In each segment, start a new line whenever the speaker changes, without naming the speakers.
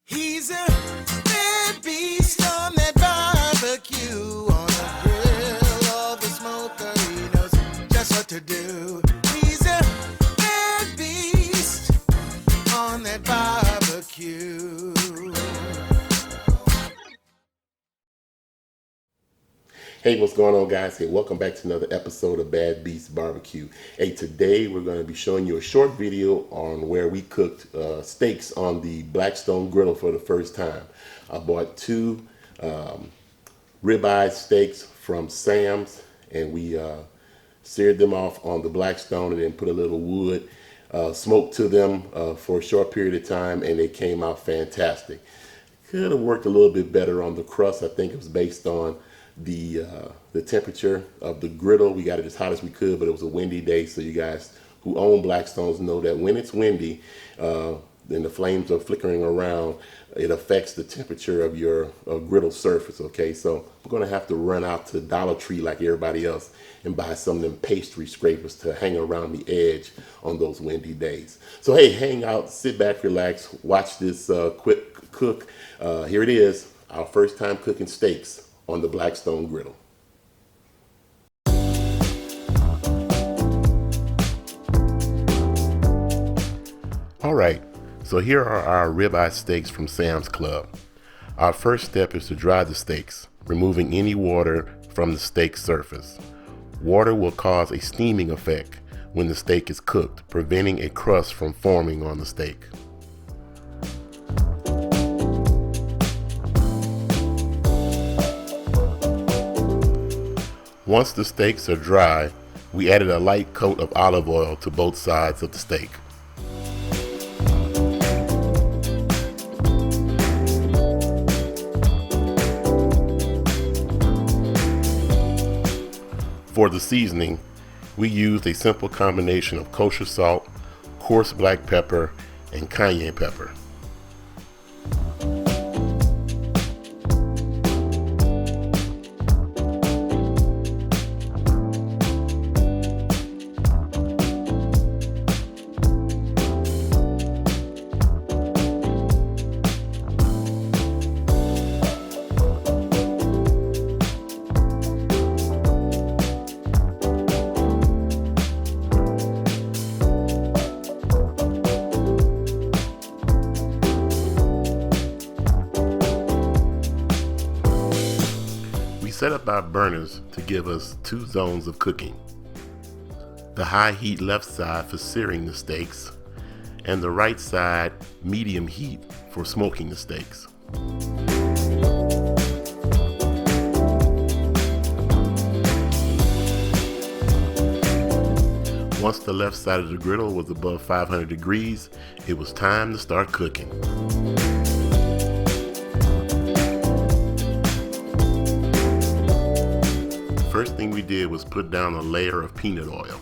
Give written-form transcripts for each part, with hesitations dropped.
He's a bad beast on that barbecue, on the grill of the smoker. He knows just what to do. He's a bad beast on that barbecue.
Hey, what's going on, guys? Hey, welcome back to another episode of Bad Beast Barbecue. Hey, today we're going to be showing you a short video on where we cooked steaks on the Blackstone Griddle for the first time. I bought two ribeye steaks from Sam's, and we seared them off on the Blackstone and then put a little wood smoke to them for a short period of time, and they came out fantastic. Could have worked a little bit better on the crust. I think it was based on the temperature of the griddle. We got it as hot as we could, but it was a windy day, so you guys who own Blackstones know that when it's windy and the flames are flickering around, it affects the temperature of your griddle surface. Okay, so we're gonna have to run out to Dollar Tree like everybody else and buy some of them pastry scrapers to hang around the edge on those windy days. So hey, hang out, sit back, relax, watch this quick cook. Here it is, our first time cooking steaks on the Blackstone Griddle. All right, so here are our ribeye steaks from Sam's Club. Our first step is to dry the steaks, removing any water from the steak surface. Water will cause a steaming effect when the steak is cooked, preventing a crust from forming on the steak. Once the steaks are dry, we added a light coat of olive oil to both sides of the steak. For the seasoning, we used a simple combination of kosher salt, coarse black pepper, and cayenne pepper. Set up our burners to give us two zones of cooking. The high heat left side for searing the steaks, and the right side medium heat for smoking the steaks. Once the left side of the griddle was above 500 degrees, it was time to start cooking. First thing we did was put down a layer of peanut oil.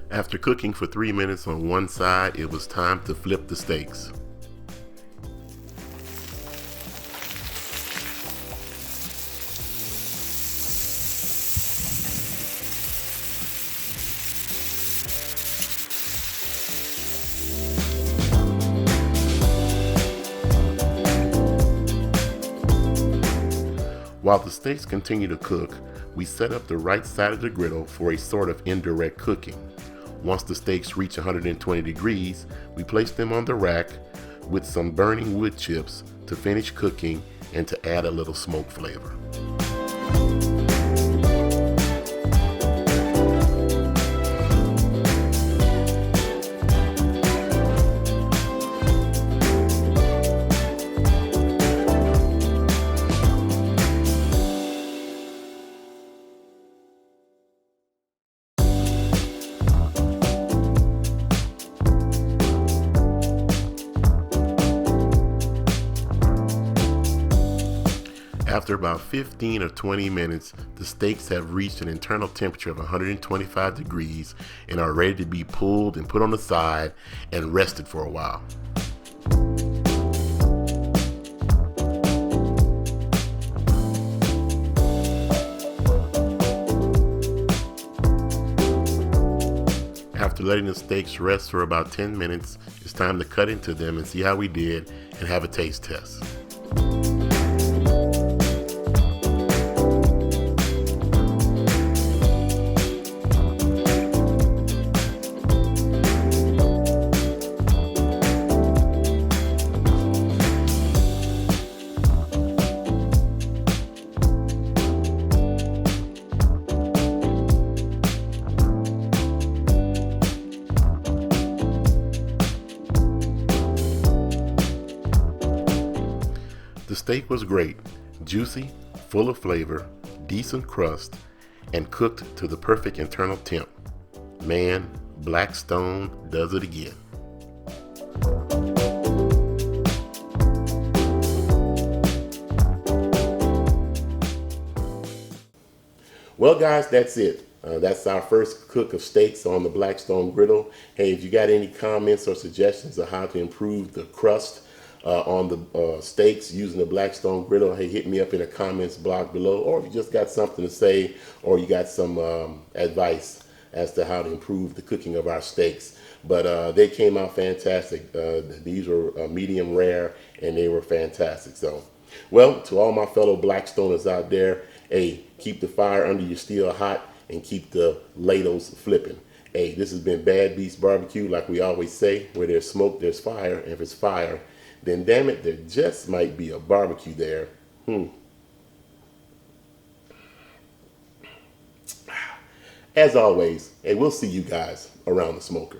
After cooking for 3 minutes on one side, it was time to flip the steaks. While the steaks continue to cook, we set up the right side of the griddle for a sort of indirect cooking. Once the steaks reach 120 degrees, we place them on the rack with some burning wood chips to finish cooking and to add a little smoke flavor. After about 15 or 20 minutes, the steaks have reached an internal temperature of 125 degrees and are ready to be pulled and put on the side and rested for a while. After letting the steaks rest for about 10 minutes, it's time to cut into them and see how we did and have a taste test. The steak was great, juicy, full of flavor, decent crust, and cooked to the perfect internal temp. Man, Blackstone does it again. Well, guys, that's it. That's our first cook of steaks on the Blackstone Griddle. Hey, if you got any comments or suggestions of how to improve the crust on the steaks using the Blackstone Griddle, hey, hit me up in the comments block below. Or if you just got something to say, or you got some advice as to how to improve the cooking of our steaks. But they came out fantastic. These were medium rare, and they were fantastic. So, well, to all my fellow Blackstoners out there, hey, keep the fire under your steel hot and keep the ladles flipping. Hey, this has been Bad Beast Barbecue. Like we always say, where there's smoke, there's fire. And if it's fire, then damn it, there just might be a barbecue there. As always, hey, we'll see you guys around the smoker.